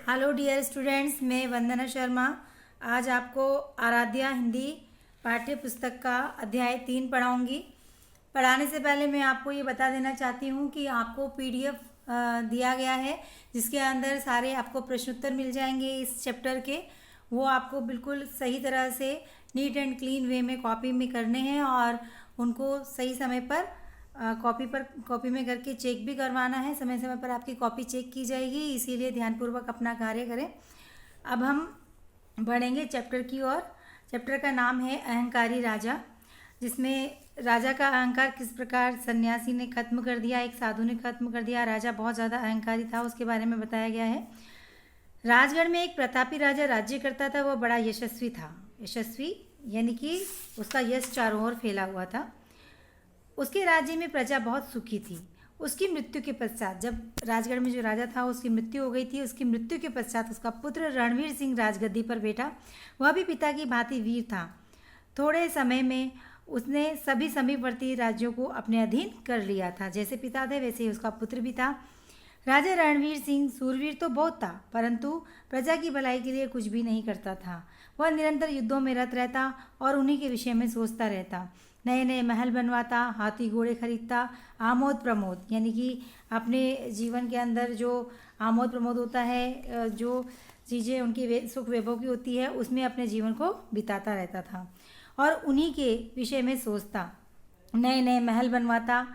Hello dear students, मैं वंदना शर्मा आज आपको आराध्या हिंदी पाठ्य पुस्तक का अध्याय 3 पढ़ाऊंगी। पढ़ाने से पहले मैं आपको ये बता देना चाहती हूँ कि आपको पीडीएफ दिया गया है जिसके अंदर सारे आपको प्रश्नोत्तर मिल जाएंगे इस चैप्टर के। वो आपको बिल्कुल सही तरह से नीट एंड क्लीन वे में कॉपी में करने हैं और उनको सही समय पर कॉपी में करके चेक भी करवाना है। समय समय पर आपकी कॉपी चेक की जाएगी, इसीलिए ध्यानपूर्वक अपना कार्य करें। अब हम बढ़ेंगे चैप्टर की ओर। चैप्टर का नाम है अहंकारी राजा, जिसमें राजा का अहंकार किस प्रकार सन्यासी ने खत्म कर दिया, एक साधु ने खत्म कर दिया। राजा बहुत ज़्यादा अहंकारी था, उसके बारे में बताया गया है। राजगढ़ में एक प्रतापी राजा राज्य करता था। वह बड़ा यशस्वी था। यशस्वी यानी कि उसका यश चारों ओर फैला हुआ था। उसके राज्य में प्रजा बहुत सुखी थी। उसकी मृत्यु के पश्चात, जब राजगढ़ में जो राजा था उसकी मृत्यु हो गई थी, उसकी मृत्यु के पश्चात उसका पुत्र रणवीर सिंह राजगद्दी पर बैठा। वह भी पिता की भांति वीर था। थोड़े समय में उसने सभी समीपवर्ती राज्यों को अपने अधीन कर लिया था। जैसे पिता थे वैसे ही उसका पुत्र भी था। राजा रणवीर सिंह सूरवीर तो बहुत था, परंतु प्रजा की भलाई के लिए कुछ भी नहीं करता था। वह निरंतर युद्धों में रत रहता और उन्हीं के विषय में सोचता रहता। नए नए महल बनवाता, हाथी घोड़े खरीदता, आमोद प्रमोद यानी कि अपने जीवन के अंदर जो आमोद प्रमोद होता है, जो चीज़ें उनकी सुख वैभव की होती है, उसमें अपने जीवन को बिताता रहता था और उन्हीं के विषय में सोचता। नए नए महल बनवाता।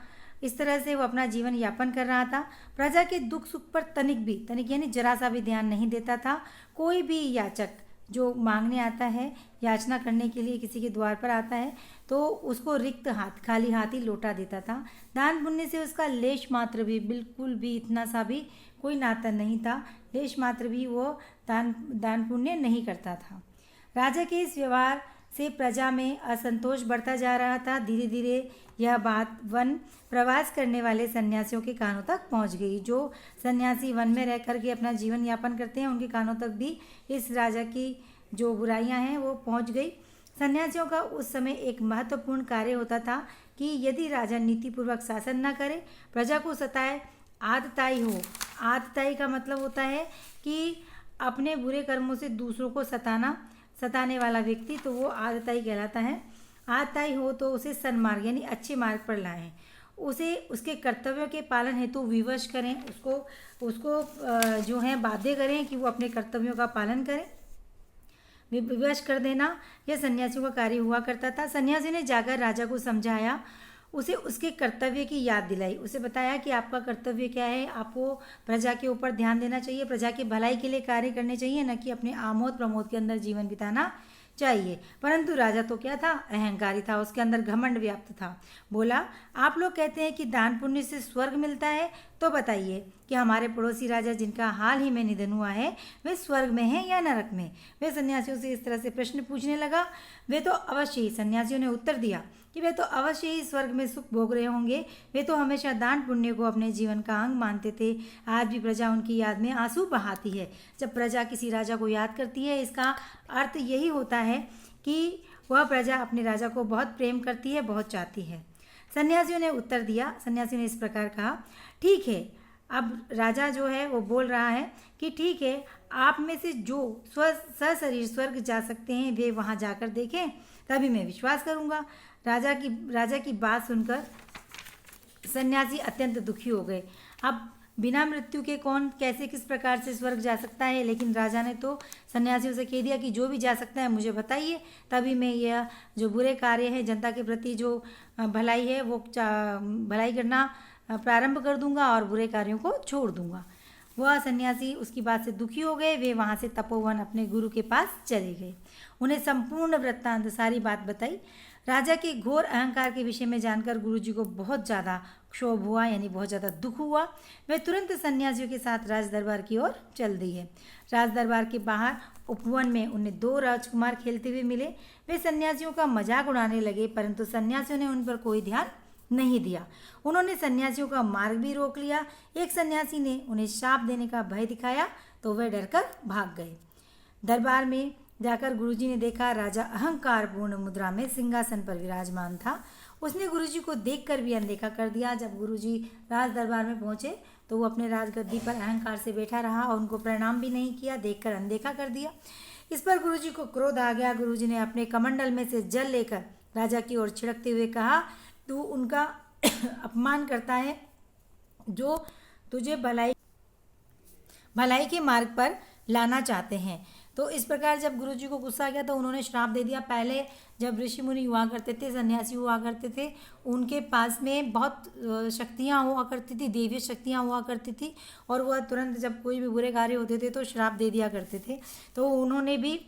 इस तरह से वो अपना जीवन यापन कर रहा था। प्रजा के दुख सुख पर तनिक यानी जरा सा भी ध्यान नहीं देता था। कोई भी याचक जो मांगने आता है, याचना करने के लिए किसी के द्वार पर आता है, तो उसको रिक्त हाथ, खाली हाथ ही लौटा देता था। दान पुण्य से उसका लेश मात्र भी, बिल्कुल भी इतना सा भी कोई नाता नहीं था। लेश मात्र भी वो दान पुण्य नहीं करता था। राजा के इस व्यवहार से प्रजा में असंतोष बढ़ता जा रहा था। धीरे धीरे यह बात वन प्रवास करने वाले सन्यासियों के कानों तक पहुंच गई। जो सन्यासी वन में रह करके अपना जीवन यापन करते हैं, उनके कानों तक भी इस राजा की जो बुराइयां हैं वो पहुंच गई। सन्यासियों का उस समय एक महत्वपूर्ण कार्य होता था कि यदि राजा नीतिपूर्वक शासन न करे, प्रजा को सताए, आतताई हो। आतताई का मतलब होता है कि अपने बुरे कर्मों से दूसरों को सताने वाला व्यक्ति, तो वो आतताई कहलाता है। आतताई हो तो उसे सन्मार्ग यानी अच्छे मार्ग पर लाएं, उसे उसके कर्तव्यों के पालन हेतु विवश करें, उसको जो है बाध्य करें कि वो अपने कर्तव्यों का पालन करें। विवश कर देना यह सन्यासियों का कार्य हुआ करता था। सन्यासी ने जाकर राजा को समझाया, उसे उसके कर्तव्य की याद दिलाई, उसे बताया कि आपका कर्तव्य क्या है, आपको प्रजा के ऊपर ध्यान देना चाहिए, प्रजा की भलाई के लिए कार्य करने चाहिए, न कि अपने आमोद प्रमोद के अंदर जीवन बिताना चाहिए। परंतु राजा तो क्या था, अहंकारी था, उसके अंदर घमंड व्याप्त था। बोला, आप लोग कहते हैं कि दान पुण्य से स्वर्ग मिलता है, तो बताइए कि हमारे पड़ोसी राजा जिनका हाल ही में निधन हुआ है, वे स्वर्ग में हैं या नरक में। वे सन्यासियों से इस तरह से प्रश्न पूछने लगा। वे तो अवश्य ही, सन्यासियों ने उत्तर दिया कि वे तो अवश्य ही स्वर्ग में सुख भोग रहे होंगे। वे तो हमेशा दान पुण्य को अपने जीवन का अंग मानते थे। आज भी प्रजा उनकी याद में आंसू बहाती है। जब प्रजा किसी राजा को याद करती है, इसका अर्थ यही होता है कि वह प्रजा अपने राजा को बहुत प्रेम करती है, बहुत चाहती है। सन्यासियों ने उत्तर दिया। सन्यासियों ने इस प्रकार कहा, ठीक है। अब राजा जो है वो बोल रहा है कि ठीक है, आप में से जो सशरीर स्वर्ग जा सकते हैं वे वहाँ जाकर देखें, तभी मैं विश्वास करूँगा। राजा की बात सुनकर सन्यासी अत्यंत दुखी हो गए। अब बिना मृत्यु के कौन कैसे किस प्रकार से स्वर्ग जा सकता है, लेकिन राजा ने तो सन्यासियों से कह दिया कि जो भी जा सकता है मुझे बताइए, तभी मैं यह जो बुरे कार्य है, जनता के प्रति जो भलाई है वो भलाई करना प्रारंभ कर दूंगा और बुरे कार्यों को छोड़ दूंगा। वह सन्यासी उसकी बात से दुखी हो गए। वे वहाँ से तपोवन अपने गुरु के पास चले गए। उन्हें संपूर्ण वृत्तांत, सारी बात बताई। राजा के घोर अहंकार के विषय में जानकर गुरुजी को बहुत ज़्यादा क्षोभ हुआ, यानी बहुत ज़्यादा दुख हुआ। वे तुरंत सन्यासियों के साथ राज दरबार की ओर चल दिए। राज दरबार के बाहर उपवन में उन्हें 2 राजकुमार खेलते हुए मिले। वे सन्यासियों का मजाक उड़ाने लगे, परंतु सन्यासियों ने उन पर कोई ध्यान नहीं दिया। उन्होंने सन्यासियों का मार्ग भी रोक लिया। एक सन्यासी ने उन्हें शाप देने का भय दिखाया तो वे डरकर भाग गए। दरबार में जाकर गुरुजी ने देखा, राजा अहंकार पूर्ण मुद्रा में सिंहासन पर विराजमान था। उसने गुरुजी को देखकर भी अनदेखा कर दिया। जब गुरुजी राज दरबार में पहुंचे तो वो अपने राजगद्दी पर अहंकार से बैठा रहा और उनको प्रणाम भी नहीं किया, देखकर अनदेखा कर दिया। इस पर गुरुजी को क्रोध आ गया। गुरुजी ने अपने कमंडल में से जल लेकर राजा की ओर छिड़कते हुए कहा, तू उनका अपमान करता है जो तुझे भलाई के मार्ग पर लाना चाहते हैं। तो इस प्रकार जब गुरुजी को गुस्सा आ गया तो उन्होंने श्राप दे दिया। पहले जब ऋषि मुनि हुआ करते थे, सन्यासी हुआ करते थे, उनके पास में बहुत शक्तियाँ हुआ करती थी, देवी शक्तियाँ हुआ करती थी, और वह तुरंत जब कोई भी बुरे कार्य होते थे तो श्राप दे दिया करते थे। तो उन्होंने भी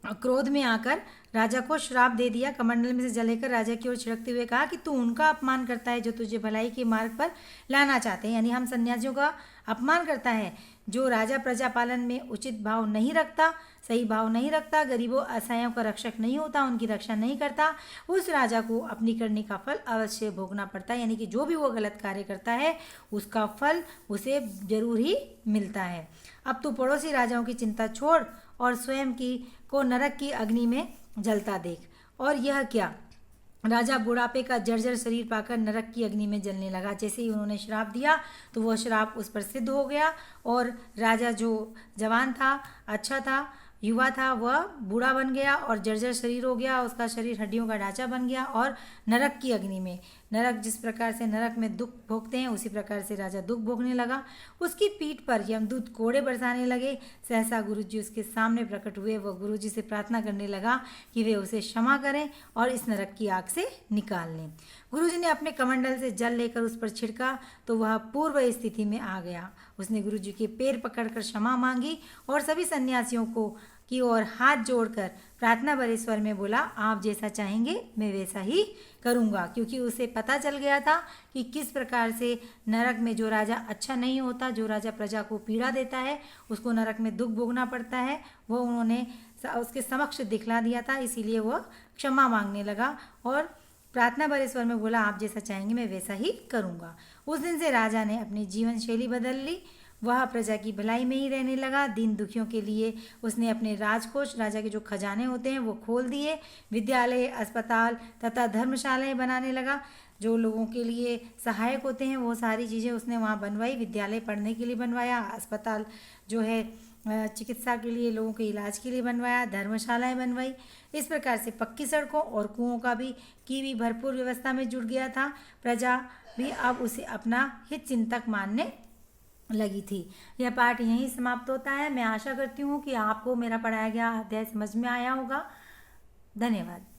क्रोध में आकर राजा को श्राप दे दिया। कमंडल में से जल लेकर राजा की ओर छिड़कते हुए कहा कि तू उनका अपमान करता है जो तुझे भलाई के मार्ग पर लाना चाहते हैं, यानी हम सन्यासियों का अपमान करता है। जो राजा प्रजा पालन में उचित भाव नहीं रखता, सही भाव नहीं रखता, गरीबों असहायों का रक्षक नहीं होता, उनकी रक्षा नहीं करता, उस राजा को अपनी करनी का फल अवश्य भोगना पड़ता है। यानी कि जो भी वो गलत कार्य करता है उसका फल उसे जरूर ही मिलता है। अब तू पड़ोसी राजाओं की चिंता छोड़ और स्वयं को नरक की अग्नि में जलता देख। और यह क्या, राजा बुढ़ापे का जर्जर शरीर पाकर नरक की अग्नि में जलने लगा। जैसे ही उन्होंने श्राप दिया तो वह श्राप उस पर सिद्ध हो गया और राजा जो जवान था, अच्छा था, युवा था, वह बूढ़ा बन गया और जर्जर शरीर हो गया। उसका शरीर हड्डियों का ढांचा बन गया और नरक की अग्नि में, नरक जिस प्रकार से नरक में दुख भोगते हैं उसी प्रकार से राजा दुख भोगने लगा। उसकी पीठ पर यमदूत कोड़े बरसाने लगे। सहसा गुरुजी उसके सामने प्रकट हुए। वह गुरुजी से प्रार्थना करने लगा कि वे उसे क्षमा करें और इस नरक की आग से निकाल लें। गुरुजी ने अपने कमंडल से जल लेकर उस पर छिड़का तो वह पूर्व स्थिति में आ गया। उसने गुरुजी के पैर पकड़कर क्षमा मांगी और सभी सन्यासियों को की ओर हाथ जोड़कर प्रार्थना भरे स्वर में बोला, आप जैसा चाहेंगे मैं वैसा ही करूँगा। क्योंकि उसे पता चल गया था कि किस प्रकार से नरक में जो राजा अच्छा नहीं होता, जो राजा प्रजा को पीड़ा देता है, उसको नरक में दुख भोगना पड़ता है, वो उन्होंने उसके समक्ष दिखला दिया था। इसीलिए वह क्षमा मांगने लगा और प्रार्थना भरे स्वर में बोला, आप जैसा चाहेंगे मैं वैसा ही करूँगा। उस दिन से राजा ने अपनी जीवन शैली बदल ली। वह प्रजा की भलाई में ही रहने लगा। दीन दुखियों के लिए उसने अपने राजकोष, राजा के जो खजाने होते हैं वो खोल दिए। विद्यालय, अस्पताल तथा धर्मशालाएं बनाने लगा। जो लोगों के लिए सहायक होते हैं वो सारी चीज़ें उसने वहाँ बनवाई। विद्यालय पढ़ने के लिए बनवाया, अस्पताल जो है चिकित्सा के लिए, लोगों के इलाज के लिए बनवाया, धर्मशालाएं बनवाई। इस प्रकार से पक्की सड़कों और कुओं की भी भरपूर व्यवस्था में जुट गया था। प्रजा भी अब उसे अपना हित चिंतक मानने लगी थी। यह पाठ यहीं समाप्त होता है। मैं आशा करती हूँ कि आपको मेरा पढ़ाया गया अध्याय समझ में आया होगा। धन्यवाद।